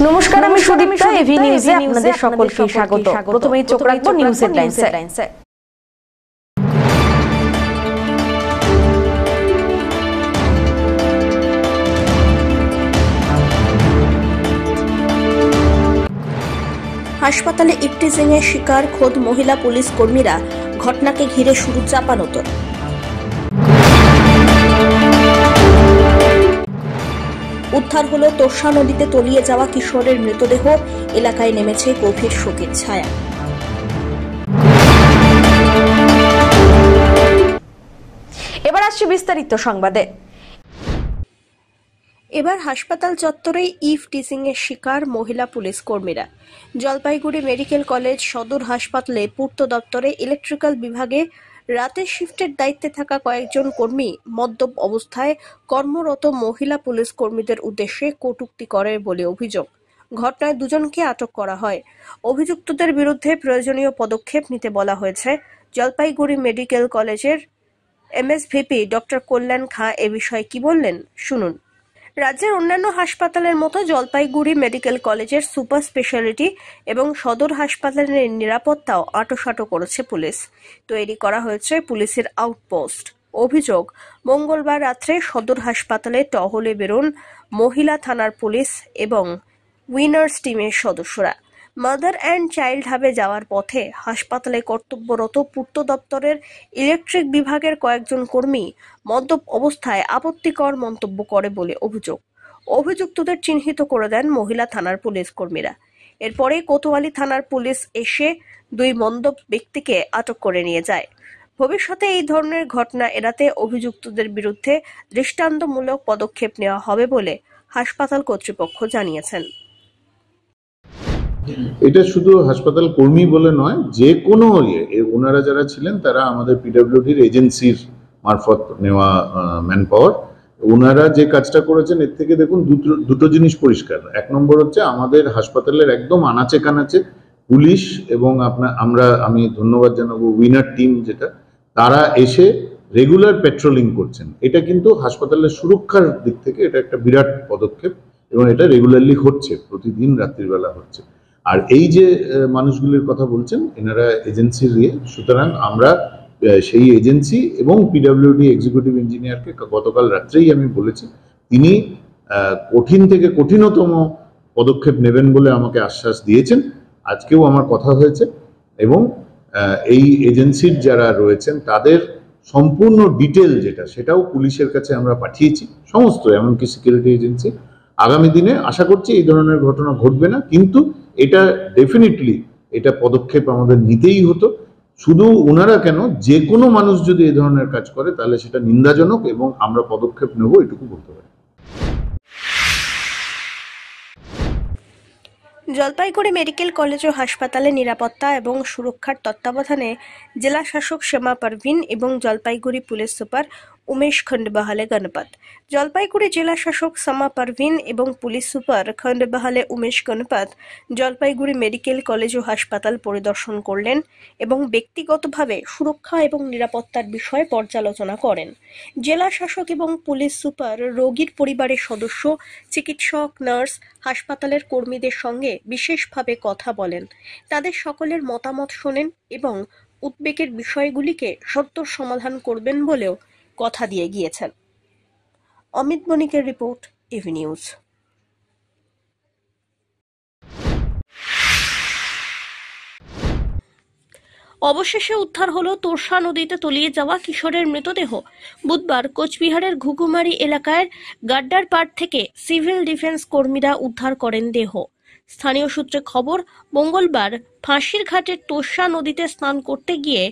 নমস্কার, আমি সুদীপ্তা। এভি নিউজে আপনাদের সকলকে স্বাগত। প্রথমেই চোখ রাখবো নিউজ হেডলাইনসে। হাসপাতালে ইফটিজিংয়ের শিকার খোদ মহিলা পুলিশ কর্মীরা, ঘটনাকে ঘিরে শুরু চাপানোতর। উদ্ধার হলো তোর্ষা নদীতে তলিয়ে যাওয়া কিশোরের মৃতদেহ, এলাকায় নেমেছে গভীর শোকের ছায়া। এবার আসছে বিস্তারিত সংবাদে। এবার হাসপাতাল চত্বরে ইফটিজিংয়ের শিকার মহিলা পুলিশ কর্মীরা। জলপাইগুড়ি মেডিকেল কলেজ সদর হাসপাতালে পূর্ত দপ্তরে ইলেকট্রিক্যাল বিভাগে রাতের শিফটের দায়িত্বে থাকা কয়েকজন কর্মী মদ্যপ অবস্থায় কর্মরত মহিলা পুলিশ কর্মীদের উদ্দেশ্যে কটূক্তি করে বলে অভিযোগ। ঘটনায় দুজনকে আটক করা হয়। অভিযুক্তদের বিরুদ্ধে প্রয়োজনীয় পদক্ষেপ নিতে বলা হয়েছে। জলপাইগুড়ি মেডিকেল কলেজের এমএসভিপি ডক্টর কল্যাণ খাঁ এ বিষয়ে কি বললেন শুনুন। রাজ্যের অন্যান্য হাসপাতালের মতো জলপাইগুড়ি মেডিকেল কলেজের সুপার স্পেশালিটি এবং সদর হাসপাতালের নিরাপত্তাও আঁটোসাঁটো করেছে পুলিশ। তৈরি করা হয়েছে পুলিশের আউটপোস্ট। অভিযোগ, মঙ্গলবার রাত্রে সদর হাসপাতালে টহলে বেরোন মহিলা থানার পুলিশ এবং উইনার্স টিমের সদস্যরা। মাদার অ্যান্ড চাইল্ড হাবে যাওয়ার পথে হাসপাতালে কর্তব্যরত পূর্ত দপ্তরের ইলেকট্রিক বিভাগের কয়েকজন কর্মী মদ্যপ অবস্থায় আপত্তিকর মন্তব্য করে বলে অভিযোগ। অভিযুক্তদের চিহ্নিত করে দেন মহিলা থানার পুলিশ কর্মীরা। এরপরে কোতোয়ালি থানার পুলিশ এসে দুই মদ্যপ ব্যক্তিকে আটক করে নিয়ে যায়। ভবিষ্যতে এই ধরনের ঘটনা এড়াতে অভিযুক্তদের বিরুদ্ধে দৃষ্টান্তমূলক পদক্ষেপ নেওয়া হবে বলে হাসপাতাল কর্তৃপক্ষ জানিয়েছেন। এটা শুধু হাসপাতাল কর্মী বলে নয়, যে কোনো ওনারা যারা ছিলেন তারা আমাদের পিডব্লিউডির এজেন্সির মারফত নেওয়া ম্যান পাওয়ার। ওনারা যে কাজটা করেছেন এর থেকে দেখুন দুটো জিনিস পরিষ্কার। এক নম্বর হচ্ছে আমাদের হাসপাতালের একদম আনাচে কানাচে পুলিশ এবং আমি ধন্যবাদ জানাবো উইনার টিম, যেটা তারা এসে রেগুলার পেট্রোলিং করছেন। এটা কিন্তু হাসপাতালের সুরক্ষার দিক থেকে এটা একটা বিরাট পদক্ষেপ এবং এটা রেগুলারলি হচ্ছে, প্রতিদিন রাত্রিবেলা হচ্ছে। আর এই যে মানুষগুলির কথা বলছেন এনারা এজেন্সির সুতরাং আমরা সেই এজেন্সি এবং পিডব্লিউডি এক্সিকিউটিভ ইঞ্জিনিয়ারকে গতকাল রাত্রেই আমি বলেছি, তিনি কঠিন থেকে কঠিনতম পদক্ষেপ নেবেন বলে আমাকে আশ্বাস দিয়েছেন। আজকেও আমার কথা হয়েছে এবং এই এজেন্সির যারা রয়েছেন তাদের সম্পূর্ণ ডিটেল সেটাও পুলিশের কাছে আমরা পাঠিয়েছি, সমস্ত, এমনকি সিকিউরিটি এজেন্সি। আগামী দিনে আশা করছি এই ধরনের ঘটনা ঘটবে না, কিন্তু এটা ডেফিনেটলি এটা পদক্ষেপ আমাদের নিতেই হতো। শুধু ওনারা কেন, যে কোনো মানুষ যদি এই ধরনের কাজ করে তাহলে সেটা নিন্দাজনক এবং আমরা পদক্ষেপ নেব, এটুকু বলতে পারি। জলপাইগুড়ি মেডিকেল কলেজ ও হাসপাতালে নিরাপত্তা এবং সুরক্ষার তত্ত্বাবধানে জেলা শাসক শ্যামা পারভিন এবং জলপাইগুড়ি পুলিশ সুপার উমেশ খন্ডবাহালে গণপত। জলপাইগুড়ি জেলা শাসক শ্যামা পারভিন এবং police super Khandbahale Umesh Ganpat Jalpaiguri medical college ও হাসপাতাল পরিদর্শন করলেন এবং ব্যক্তিগতভাবে সুরক্ষা এবং নিরাপত্তার বিষয়ে পর্যালোচনা করেন। জেলা শাসক এবং পুলিশ সুপার রোগীর পরিবারের সদস্য, চিকিৎসক, নার্স, হাসপাতালের কর্মীদের সঙ্গে বিশেষভাবে কথা বলেন। তাদের সকলের মতামত শোনেন এবং উদ্বেগের বিষয়গুলিকে সত্বর সমাধান করবেন বলেও কথা দিয়ে গিয়েছেন। অমিত বণিকের রিপোর্ট, এভি নিউজ। অবশেষে উদ্ধার হলো তোর্ষা নদীতে তলিয়ে যাওয়া কিশোরের মৃতদেহ। বুধবার কোচবিহারের ঘুঘুমারি এলাকার গাড্ডার পাড় থেকে সিভিল ডিফেন্স কর্মীরা উদ্ধার করেন দেহ। স্থানীয় সূত্রে খবর, মঙ্গলবার ফাঁসির ঘাটের তোর্ষা নদীতে স্নান করতে গিয়ে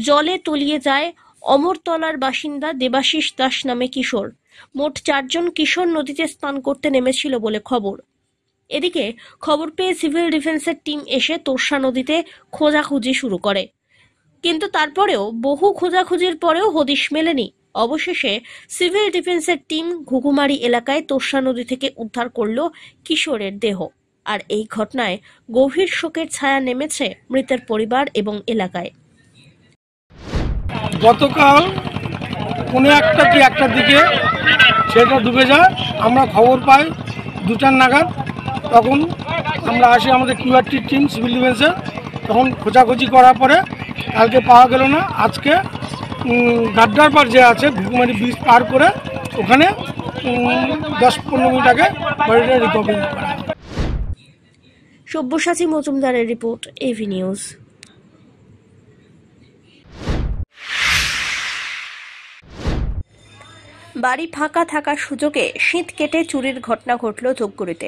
জলে তলিয়ে যায় অমরতলার বাসিন্দা দেবাশিস দাস নামে কিশোর। মোট 4 জন কিশোর নদীতে স্নান করতে নেমেছিল বলে খবর। এদিকে খবর পেয়ে সিভিল ডিফেন্সের টিম এসে তোর্ষা নদীতে খোঁজাখুঁজি শুরু করে, কিন্তু তারপরেও বহু খোঁজাখুঁজির পরেও হদিশ মেলেনি। অবশেষে সিভিল ডিফেন্সের টিম ঘুঘুমারি এলাকায় তোর্ষা নদী থেকে উদ্ধার করল কিশোরের দেহ। আর এই ঘটনায় গভীর শোকের ছায়া নেমেছে মৃতের পরিবার এবং এলাকায়। গতকাল 1:15 কি 1টার দিকে সেটা ডুবে যায়। আমরা খবর পাই 2টা নাগাদ তখন আমরা আসি আমাদের কিউআরটি টিম সিভিল ডিফেন্সের, তখন খোঁজাখুঁজি করার পরে কালকে পাওয়া গেল না। আজকে গাড্ডার পার যে আছে ঘুঘুমারি ব্রিজ পার করে ওখানে 10-15 মিনিট আগে বডিটা রিকভারি করা। সব্যসাচী মজুমদারের রিপোর্ট, এভি নিউজ। বাড়ি ফাঁকা থাকার সুযোগে শীত কেটে চুরির ঘটনা ঘটল ধূপগুড়িতে।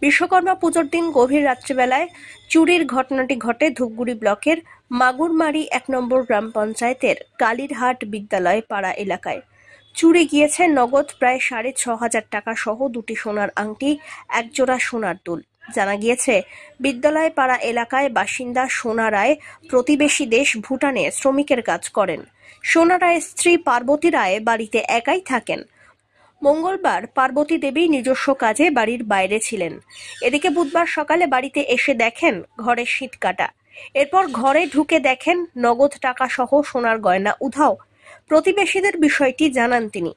বিশ্বকর্মা পুজোর দিন গভীর রাত্রিবেলায় চুরির ঘটনাটি ঘটে ধূপগুড়ি ব্লকের মাগুরমারি 1 নম্বর গ্রাম পঞ্চায়েতের কালীরহাট বিদ্যালয় পাড়া এলাকায়। চুরি গিয়েছে নগদ প্রায় 6,500 টাকা সহ 2টি সোনার আংটি, 1 জোড়া সোনার দুল। জানা গিয়েছে, বিদ্যালয় পাড়া এলাকায় বাসিন্দা সোনা রায় প্রতিবেশী দেশ ভুটানে শ্রমিকের কাজ করেন। সোনা রায়ের স্ত্রী পার্বতী রায় বাড়িতে একাই থাকেন। মঙ্গলবার পার্বতী দেবী নিজস্ব কাজে বাড়ির বাইরে ছিলেন। এদিকে বুধবার সকালে বাড়িতে এসে দেখেন ঘরে শীত কাটা। এরপর ঘরে ঢুকে দেখেন নগদ টাকা সহ সোনার গয়না উধাও। প্রতিবেশীদের বিষয়টি জানান তিনি।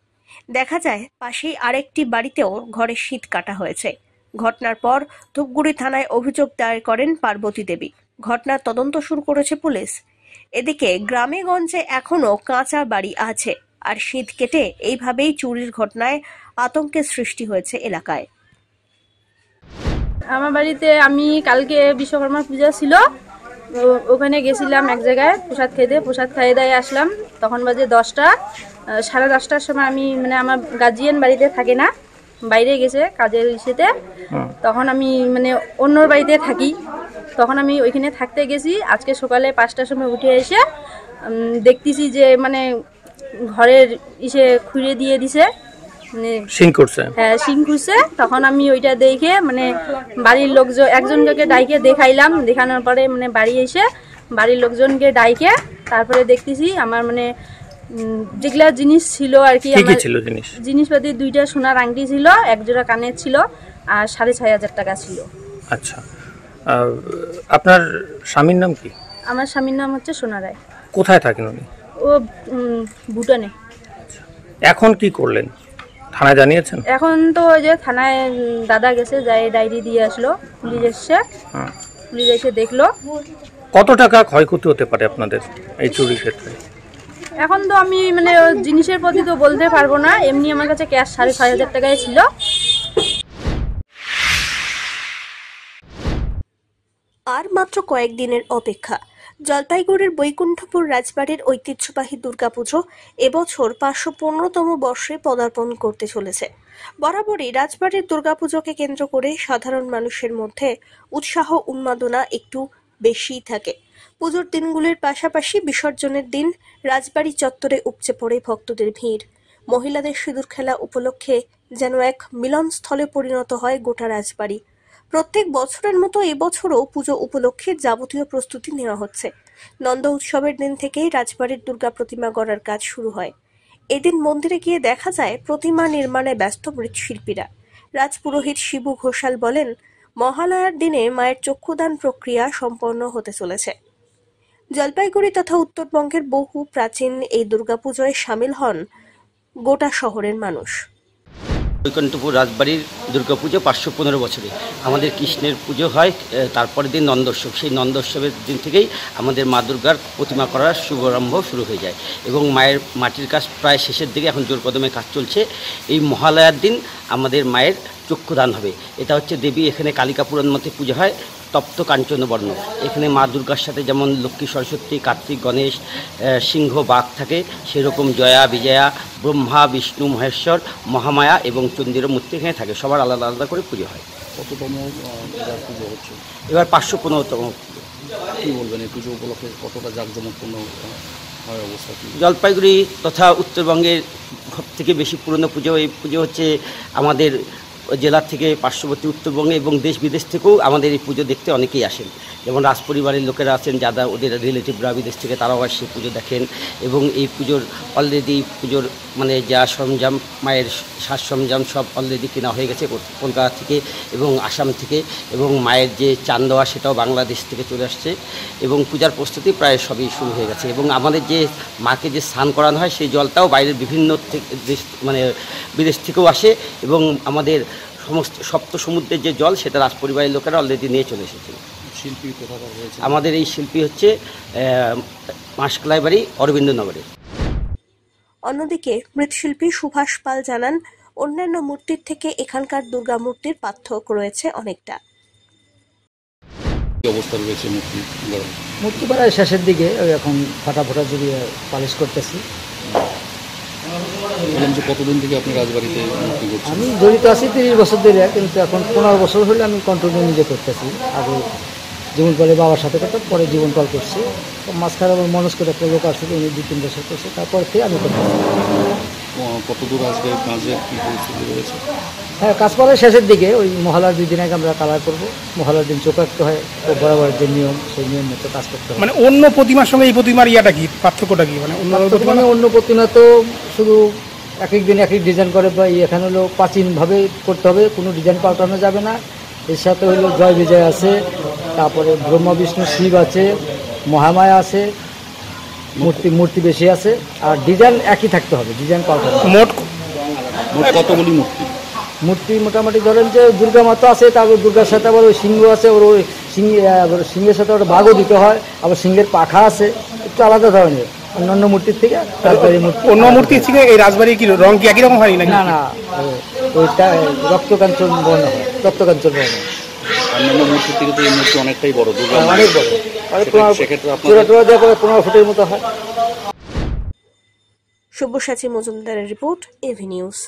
দেখা যায় পাশেই আরেকটি বাড়িতেও ঘরে শীত কাটা হয়েছে। ঘটনার পর ধূপগুড়ি থানায় অভিযোগ দায়ের করেন পার্বতী দেবী। ঘটনার তদন্ত শুরু করেছে পুলিশ। এদিকে গ্রামে গঞ্জে এখনো কাঁচা বাড়ি আছে, আর শীত কেটে এইভাবেই চুরির ঘটনায় আতঙ্কের সৃষ্টি হয়েছে এলাকায়। আমার বাড়িতে আমি কালকে বিশ্বকর্মা পূজা ছিল, ওখানে গেছিলাম এক জায়গায় প্রসাদ খেতে। প্রসাদ খাইয়ে দিয়ে আসলাম, তখন বাজে 10টা। 10:30টার সময় আমি আমার গার্জিয়ান বাড়িতে থাকে না, বাইরে গেছে কাজের ইসেতে। তখন আমি অন্যর বাড়িতে থাকি, তখন আমি ওইখানে থাকতে গেছি। আজকে সকালে 5টার সময় উঠে এসে দেখতেছি যে ঘরের ইসে খুঁড়ে দিয়ে দিছে, সিং করছে। হ্যাঁ, সিং খুঁজছে। তখন আমি ওইটা দেখে বাড়ির লোকজন একজনকে ডাইকে দেখাইলাম। দেখানোর পরে বাড়ি এসে বাড়ির লোকজনকে ডাইকে তারপরে দেখতেছি আমার যেগুলা জিনিস ছিল আর কি, জিনিসপাতি 2টা সোনার আংটি ছিল, 1 জোড়া কানের ছিল, আর 6,500 টাকা ছিল। আচ্ছা, আপনার স্বামীর নাম কি? আমার স্বামীর নাম হচ্ছে সোনা রায়। কোথায় থাকেন উনি? ও ভুটানে। এখন কি করলেন? থানায় জানিয়েছেন? এখন তো ওই যে থানায় দাদা গেছে, যাই ডায়েরি দিয়ে আসলো। পুলিশ এসছে, পুলিশ এসে দেখলো। কত টাকা ক্ষয়ক্ষতি হতে পারে আপনাদের এই চুরির ক্ষেত্রে? এখন তো আমি জিনিসের প্রতি তো বলতে পারবো না, এমনি আমার কাছে ক্যাশ 6,500 টাকায় ছিল। আর মাত্র কয়েকদিনের অপেক্ষা। জলপাইগুড়ির বৈকুণ্ঠপুর রাজবাড়ির ঐতিহ্যবাহী দুর্গাপুজো এবছর 515তম বর্ষে পদার্পণ করতে চলেছে। বরাবরই রাজবাড়ির দুর্গাপুজোকে কেন্দ্র করে সাধারণ মানুষের মধ্যে উৎসাহ উন্মাদনা একটু বেশিই থাকে। পুজোর দিনগুলির পাশাপাশি বিসর্জনের দিন রাজবাড়ি চত্বরে উপচে পড়ে ভক্তদের ভিড়। মহিলাদের সিঁদুর খেলা উপলক্ষে যেন এক মিলনস্থলে পরিণত হয় গোটা রাজবাড়ি। প্রত্যেক বছরের মতো এবছরও পুজো উপলক্ষে যাবতীয় প্রস্তুতি নেওয়া হচ্ছে। নন্দ উৎসবের দিন থেকেই রাজবাড়ির দুর্গা প্রতিমা গড়ার কাজ শুরু হয়। এদিন মন্দিরে গিয়ে দেখা যায় প্রতিমা নির্মাণে ব্যস্ত মৃৎশিল্পীরা। রাজপুরোহিত শিবু ঘোষাল বলেন, মহালয়ার দিনে মায়ের চক্ষুদান প্রক্রিয়া সম্পন্ন হতে চলেছে। জলপাইগুড়ি তথা উত্তরবঙ্গের বহু প্রাচীন এই দুর্গাপুজোয় সামিল হন গোটা শহরের মানুষ। বৈকুণ্ঠপুর রাজবাড়ির দুর্গাপুজো 515 বছরে আমাদের কৃষ্ণের পুজো হয়, তারপরের দিন নন্দোৎসব। সেই নন্দোৎসবের দিন থেকেই আমাদের মা দুর্গার প্রতিমা করার শুভারম্ভ শুরু হয়ে যায় এবং মায়ের মাটির কাজ প্রায় শেষের দিকে, এখন জোর কদমে কাজ চলছে। এই মহালয়ার দিন আমাদের মায়ের চক্ষুদান হবে। এটা হচ্ছে দেবী, এখানে কালিকা পুরাণ মতে পুজো হয়, তপ্ত কাঞ্চন বর্ণ। এখানে মা দুর্গার সাথে যেমন লক্ষ্মী, সরস্বতী, কার্তিক, গণেশ, সিংহ, বাঘ থাকে, সেরকম জয়া, বিজয়া, ব্রহ্মা, বিষ্ণু, মহেশ্বর, মহামায়া এবং চন্দ্রের মূর্তি এখানে থাকে। সবার আলাদা আলাদা করে পুজো হয়। কততম পুজো হচ্ছে এবার? 515তম। কী বলবেন এই পুজো উপলক্ষে কতটা জাঁকজমকপূর্ণ হয় অবস্থা? জলপাইগুড়ি তথা উত্তরবঙ্গের সবথেকে বেশি পুরনো পুজো এই পুজো হচ্ছে। আমাদের জেলার থেকে পার্শ্ববর্তী উত্তরবঙ্গে এবং দেশ বিদেশ থেকেও আমাদের এই পুজো দেখতে অনেকেই আসেন। যেমন রাজপরিবারের লোকেরা আছেন, যারা ওদের রিলেটিভরা বিদেশ থেকে, তারাও আসে পুজো দেখেন। এবং এই পুজোর অলরেডি পুজোর যা সরঞ্জাম, মায়ের সাজ সরঞ্জাম সব অলরেডি কেনা হয়ে গেছে কলকাতা থেকে এবং আসাম থেকে। এবং মায়ের যে চান দেওয়া, সেটাও বাংলাদেশ থেকে চলে আসছে। এবং পূজার প্রস্তুতি প্রায় সবই শুরু হয়ে গেছে। এবং আমাদের যে মাকে যে স্নান করানো হয়, সেই জলটাও বাইরের বিভিন্ন দেশ বিদেশ থেকেও আসে। এবং আমাদের সমস্ত সপ্ত সমুদ্রের যে জল সেটা রাজ পরিবারের লোকেরা অলরেডি নিয়ে চলে এসেছে। শিল্পী কোথাকার রয়েছে? আমাদের এই শিল্পী হচ্ছে মাসকলাই বাড়ি অরবিন্দনগরে। অন্যদিকে মৃৎশিল্পী সুভাষ পাল জানান, অন্যান্য মূর্তির থেকে এখানকার দুর্গা মূর্তির পার্থক্য রয়েছে অনেকটা। কি অবস্থা রয়েছে মূর্তি? মূর্তি প্রায় শেষের দিকে, এখন ফাটা জুড়িয়ে পালিশ করতেছি। বললাম যে কতদিন থেকে আপনি রাজবাড়িতে মূর্তি করছেন? আমি জড়িত আছি 30 বছর ধরে, কিন্তু এখন 15 বছর হলে আমি কন্টিনিউ নিজে করতেছি। আগে জীবনপালে বাবার সাথে করতাম, পরে জীবনপাল করছি। মাঝখানে আমার মনোজ করে একটা লোক আসছিল, উনি 2-3 বছর করছে, তারপর থেকে আমি করতেছি। কতদূর আজকে কাজের কী পরিস্থিতি রয়েছে? হ্যাঁ, কাজ করার শেষের দিকে, ওই মহালয়ার 2 দিন আগে আমরা কালার করবো। মহালয়ার দিন চোখাক্ত হয়, তো বরাবর যে নিয়ম, সেই নিয়ম মতো কাজ করতে হবে। মানে অন্য প্রতিমার সঙ্গে এই প্রতিমার ইয়াটা কি, পার্থক্যটা কি? মানে অন্য প্রতিমা তো শুধু এক এক দিন এক এক ডিজাইন করে, বা এখানে হলো প্রাচীনভাবে করতে হবে, কোনো ডিজাইন পাল্টানো যাবে না। এর সাথে হলো জয় বিজয় আছে, তারপরে ব্রহ্মা বিষ্ণু শিব আছে, মহামায়া আছে, মূর্তি বেশি আছে, আর ডিজাইন একই থাকতে হবে, ডিজাইন পাল্টানো। মোট কতগুলি মূর্তি? মোটামুটি ধরেন যে দুর্গা মাতা আছে, তারপর দুর্গার সাথে আবার ওই সিংহ আছে, ওর ওই সিংহের সাথে ওটা বাঘও দিতে হয়, আবার সিংহের পাখা আছে, একটু আলাদা ধরনের অন্যান্য মূর্তির থেকে। অন্য মূর্তির থেকে এই রাজবাড়ির কি রং কি একই রকম হয় না? না, ওইটা রক্তকাঞ্চন বর্ণ হয়, রক্তকাঞ্চন বর্ণ। অন্যান্য মূর্তির থেকে তো এই মূর্তি অনেকটাই বড়, দুর্গা অনেক বড়, 15 ফুটের মতো হয়। সব্যসাচী মজুমদারের রিপোর্ট, এভি নিউজ।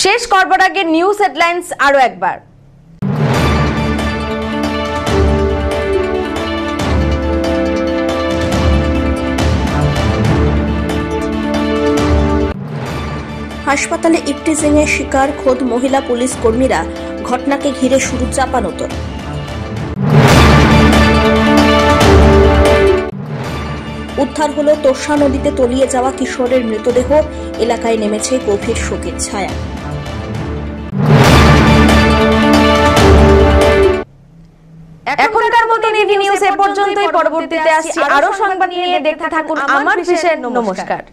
শেষ করবার আগে নিউজ হেডলাইন্স আরো একবার। হাসপাতালে ইফটিজিং এর শিকার খোদ মহিলা পুলিশ কর্মীরা, ঘটনাকে ঘিরে শুরু চাপানোতর। উদ্ধার হলো তোষা নদীতে তলিয়ে যাওয়া কিশোরের মৃতদেহ, এলাকায় নেমেছে গভীর শোকের ছায়া। এখনকার মতো এভি নিউজ এ পর্যন্তই। পরবর্তীতে আসছি আরো সংবাদ নিয়ে, দেখতে থাকুন আমার বিশেষ। নমস্কার।